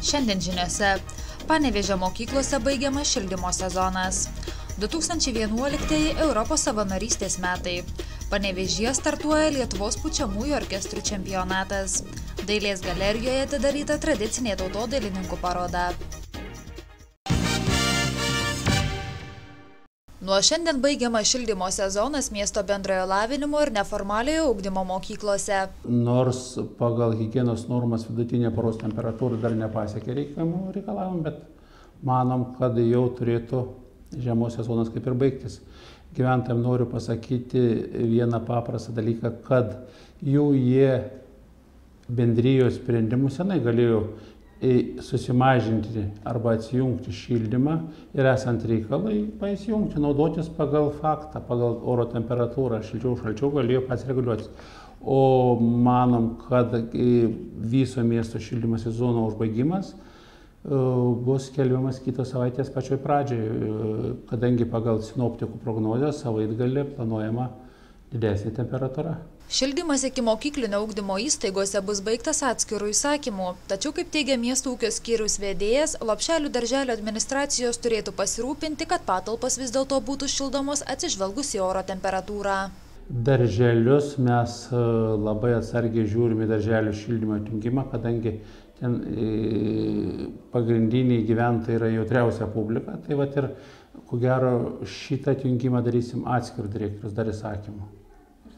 Šiandien žiniose Panevėžio mokyklose baigiamas šildymo sezonas. 2011 Europos savanorystės metai. Panevėžyje startuoja Lietuvos pučiamųjų orkestrų čempionatas. Dailės galerijoje atidaryta tradicinė tautodailininkų paroda. Nuo šiandien baigiamas šildymo sezonas miesto bendrojo lavinimo ir neformaliojo ugdymo mokyklose. Nors pagal higienos normas vidutinė paros temperatūra dar nepasiekė reikiamų reikalavimų, bet manom, kad jau turėtų žiemos sezonas kaip ir baigtis. Gyventojams noriu pasakyti vieną paprastą dalyką, kad jau jie bendrijos sprendimų senai galėjo susimažinti arba atsijungti šildymą ir esant reikalai įsijungti, naudotis pagal faktą, pagal oro temperatūrą, šalčiau galėjo pats reguliuotis. O manom, kad viso miesto šildymo sezono užbaigimas bus skelbiamas kitos savaitės pačioj pradžioje, kadangi pagal sinoptikų prognozę savaitgalį planuojama didesnė temperatūra. Šildymas iki mokyklinio ugdymo įstaigose bus baigtas atskirų įsakymų, tačiau, kaip teigia miesto ūkio skyriaus vedėjas, Lopšelių darželio administracijos turėtų pasirūpinti, kad patalpos vis dėlto būtų šildomos atsižvelgus į oro temperatūrą. Darželius mes labai atsargiai žiūrime į darželių šildymo atjungimą, kadangi ten pagrindiniai gyventojai yra jautriausia publika, tai vat ir ko gero šitą atjungimą darysim atskirų direktorius dar įsakymų.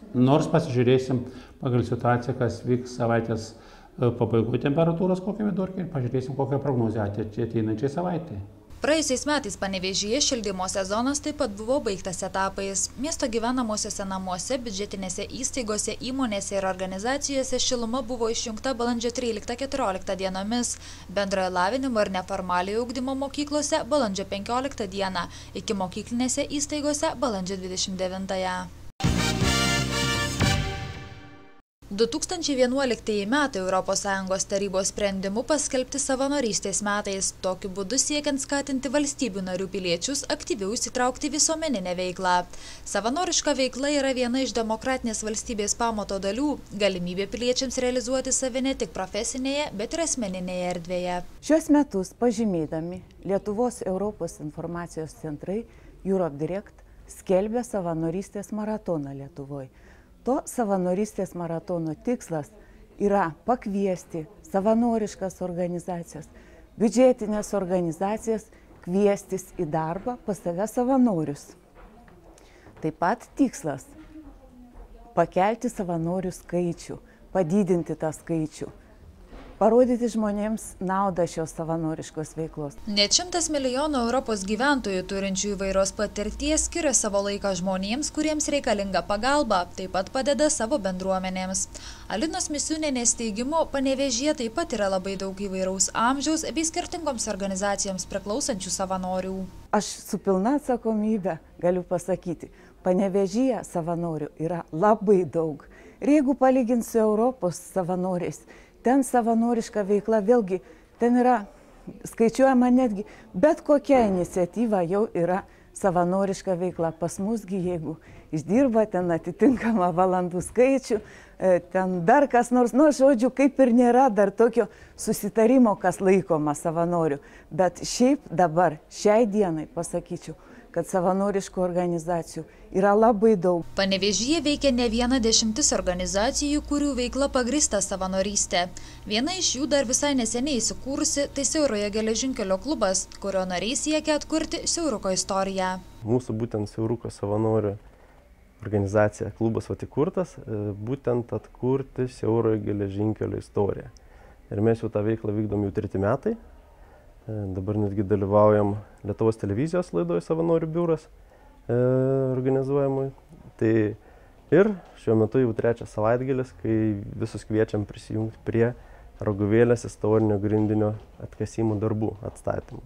Nors pasižiūrėsim pagal situaciją, kas vyks savaitės pabaigoje temperatūros kokią vidurkį ir pažiūrėsim kokią prognozę ateinančiai savaitėje. Praėjusiais metais Panevėžyje šildymo sezonas taip pat buvo baigtas etapais. Miesto gyvenamosiuose namuose, biudžetinėse įstaigose, įmonėse ir organizacijose šiluma buvo išjungta balandžio 13-14 dienomis, bendrojo lavinimo ir neformaliojo ugdymo mokyklose balandžio 15 dieną, iki mokyklinėse įstaigose balandžio 29. 2011 metai ES tarybos sprendimu paskelbti savanorystės metais, tokiu būdu siekiant skatinti valstybių narių piliečius aktyviau įsitraukti visuomeninę veiklą. Savanoriška veikla yra viena iš demokratinės valstybės pamato dalių, galimybė piliečiams realizuoti save ne tik profesinėje, bet ir asmeninėje erdvėje. Šios metus pažymėdami Lietuvos Europos informacijos centrai Europe Direct skelbia savanorystės maratoną Lietuvoje. To savanorystės maratono tikslas yra pakviesti savanoriškas organizacijas, biudžetinės organizacijas kviestis į darbą pas save savanorius. Taip pat tikslas pakelti savanorių skaičių, padidinti tą skaičių, parodyti žmonėms naudą šios savanoriškos veiklos. Net 100 milijonų Europos gyventojų turinčių įvairios patirties skiria savo laiką žmonėms, kuriems reikalinga pagalba, taip pat padeda savo bendruomenėms. Alinos Misiūnienės teigimu, Panevėžyje taip pat yra labai daug įvairaus amžiaus bei skirtingoms organizacijoms priklausančių savanorių. Aš su pilna atsakomybė galiu pasakyti, Panevėžyje savanorių yra labai daug. Ir jeigu palyginti su Europos savanoriais, ten savanoriška veikla, vėlgi, ten yra skaičiuojama netgi, bet kokia iniciatyva jau yra savanoriška veikla. Pas musgi, jeigu išdirba ten atitinkamą valandų skaičių, ten dar kas nors, žodžiu, kaip ir nėra dar tokio susitarimo, kas laikoma savanorių. Bet šiaip dabar, šiai dienai pasakyčiau, kad savanoriškų organizacijų yra labai daug. Panevėžyje veikia ne viena dešimtis organizacijų, kurių veikla pagrįsta savanorystė. Viena iš jų dar visai neseniai įsikūrusi, tai Siaurojo geležinkelio klubas, kurio nariai siekia atkurti Siauruko istoriją. Mūsų būtent Siauruko savanorių organizacija klubas įkurtas, būtent atkurti Siaurojo geležinkelio istoriją. Ir mes jau tą veiklą vykdom jau 3 metai. Dabar netgi dalyvaujam Lietuvos televizijos laidoje Savanorių biuras organizuojamui. Tai ir šiuo metu jau 3 savaitgalis, kai visus kviečiam prisijungti prie Raguvėlės istorinio grindinio atkasimo darbų atstatymų.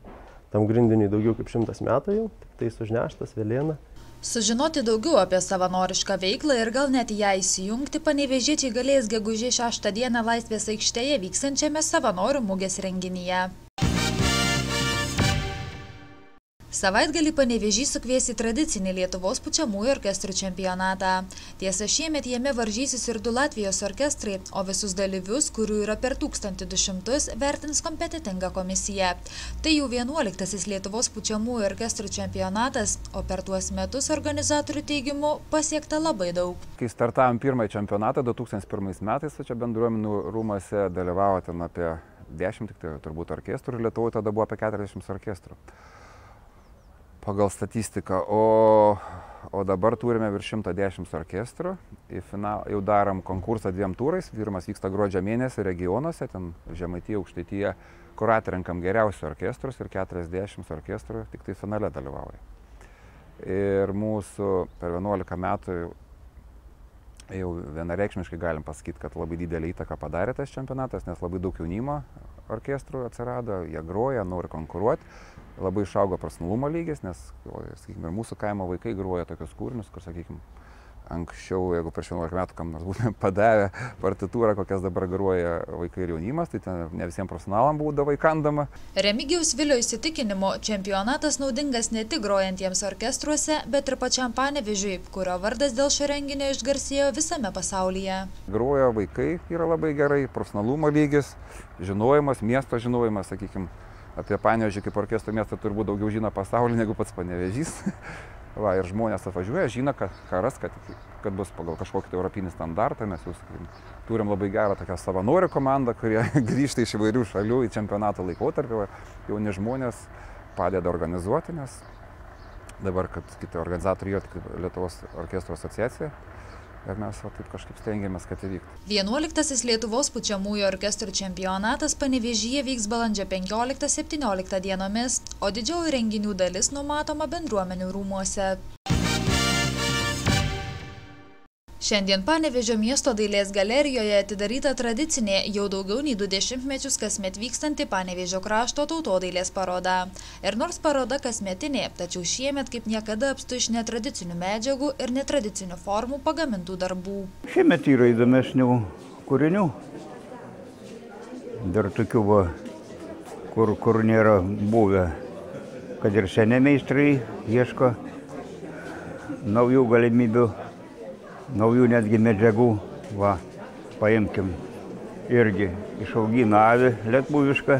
Tam grindiniui daugiau kaip 100 metų jau, tik tai sužneštas Velėna. Sužinoti daugiau apie savanorišką veiklą ir gal net ją įsijungti panevėžiečiai galės gegužės 6 dieną Laisvės aikštėje vyksančiame savanorių mugės renginyje. Savaitgalį Panevėžys sukvies į tradicinį Lietuvos pučiamųjų orkestrų čempionatą. Tiesa, šiemet jame varžysis ir 2 Latvijos orkestrai, o visus dalyvius, kurių yra per 1200, vertins kompetentinga komisija. Tai jau 11-asis Lietuvos pučiamųjų orkestrų čempionatas, o per tuos metus organizatorių teigimu pasiekta labai daug. Kai startavom pirmąjį čempionatą 2001 metais, čia bendruomenių rūmuose dalyvavo ten apie 10 turbūt orkestrų ir Lietuvoje tada buvo apie 40 orkestrų pagal statistiką, o dabar turime virš 110 orkestrų. Jau darom konkursą 2 turais, pirmas vyksta gruodžio mėnesį regionuose, ten Žemaitija, Aukštaitija, kur atrenkam geriausius orkestrus ir 40 orkestrų tik tai finale dalyvauja. Ir mūsų per 11 metų jau vienareikšmiškai galim pasakyti, kad labai didelį įtaką padarė tas čempionatas, nes labai daug jaunimo orkestrų atsirado, jie groja, nori konkuruoti. Labai išaugo profesionalumo lygis, nes, sakykime, ir mūsų kaimo vaikai groja tokius kūrinius, kur, sakykime, anksčiau, jeigu prieš 11 metų kam nors būtume padavę partitūrą, kokias dabar groja vaikai ir jaunimas, tai ten ne visiems profesionalam būdavo įkandama. Remigijaus Vilio įsitikinimu, čempionatas naudingas ne tik grojantiems orkestruose, bet ir pačiam Panevėžiui, kurio vardas dėl šio renginio išgarsėjo visame pasaulyje. Groja vaikai yra labai gerai, profesionalumo lygis, žinojimas, miesto žinojimas, sakykime, apie Panevėžį kaip orkestro miestą turbūt daugiau žino pasaulį negu pats Panevėžys. Va, ir žmonės atvažiuoja, žino, kad bus pagal kažkokį tai europinį standartą. Mes jau turim labai gerą tokią savanorių komandą, kurie grįžta iš įvairių šalių į čempionato laikotarpį. Jauni žmonės padeda organizuoti, nes dabar, kad kiti organizatoriai yra tik Lietuvos orkestrų asociacija. Ir mes taip kažkaip stengiamės, kad įvyktų. 11-asis Lietuvos pučiamųjų orkestrų čempionatas Panevėžyje vyks balandžio 15–17 dienomis, o didžioji renginių dalis numatoma bendruomenių rūmuose. Šiandien Panevėžio miesto dailės galerijoje atidaryta tradicinė, jau daugiau nei 2 dešimtmečius kasmet vykstanti Panevėžio krašto tautodailės paroda. Ir nors paroda kasmetinė, tačiau šiemet kaip niekada apstu iš netradicinių medžiagų ir netradicinių formų pagamintų darbų. Šiemet yra įdomesnių kūrinių. Dar tokių, kur nėra buvę, kad ir seni meistrai ieško naujų galimybių. Naujų netgi medžiagų, paimkim, irgi išaugina avį lietuvišką,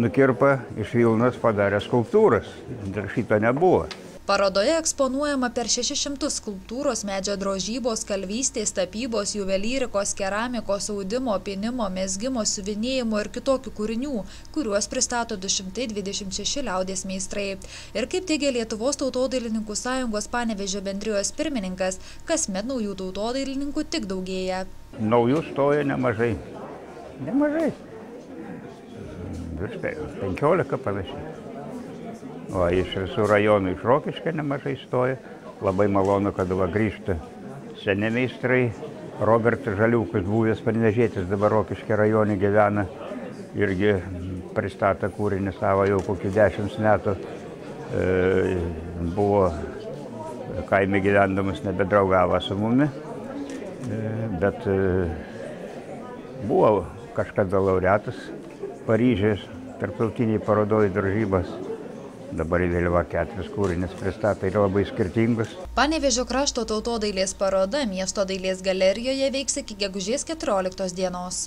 nukirpa iš Vilnos padarė skulptūras, dar šito nebuvo. Parodoje eksponuojama per 600 skulptūros, medžio drožybos, kalvystės, tapybos, juvelyrikos, keramikos, audimo, pynimo, mezgimo, siuvinėjimo ir kitokių kūrinių, kuriuos pristato 226 liaudies meistrai. Ir kaip teigia Lietuvos tautodailininkų sąjungos Panevėžio bendrijos pirmininkas, kasmet naujų tautodailininkų tik daugėja. Naujų stoja nemažai. Nemažai. Virš 15 panašiai. O iš visų rajonų iš Rokiškio nemažai stoja. Labai malonu, kad grįžta seni meistrai. Robertas Žaliukas, buvęs panevėžietis, dabar Rokiškio rajone gyvena. Irgi pristatė kūrinį savo jau kokį 10 metų. Buvo kaime gyvendamas, nebedraugavo su mumi. Bet buvo kažkada laureatas Paryžiaus tarptautiniai parodoj drožybos. Dabar vėliava 4 kūrinius pristato ir labai skirtingus. Panevėžio krašto tautodailės paroda miesto dailės galerijoje veiks iki gegužės 14 dienos.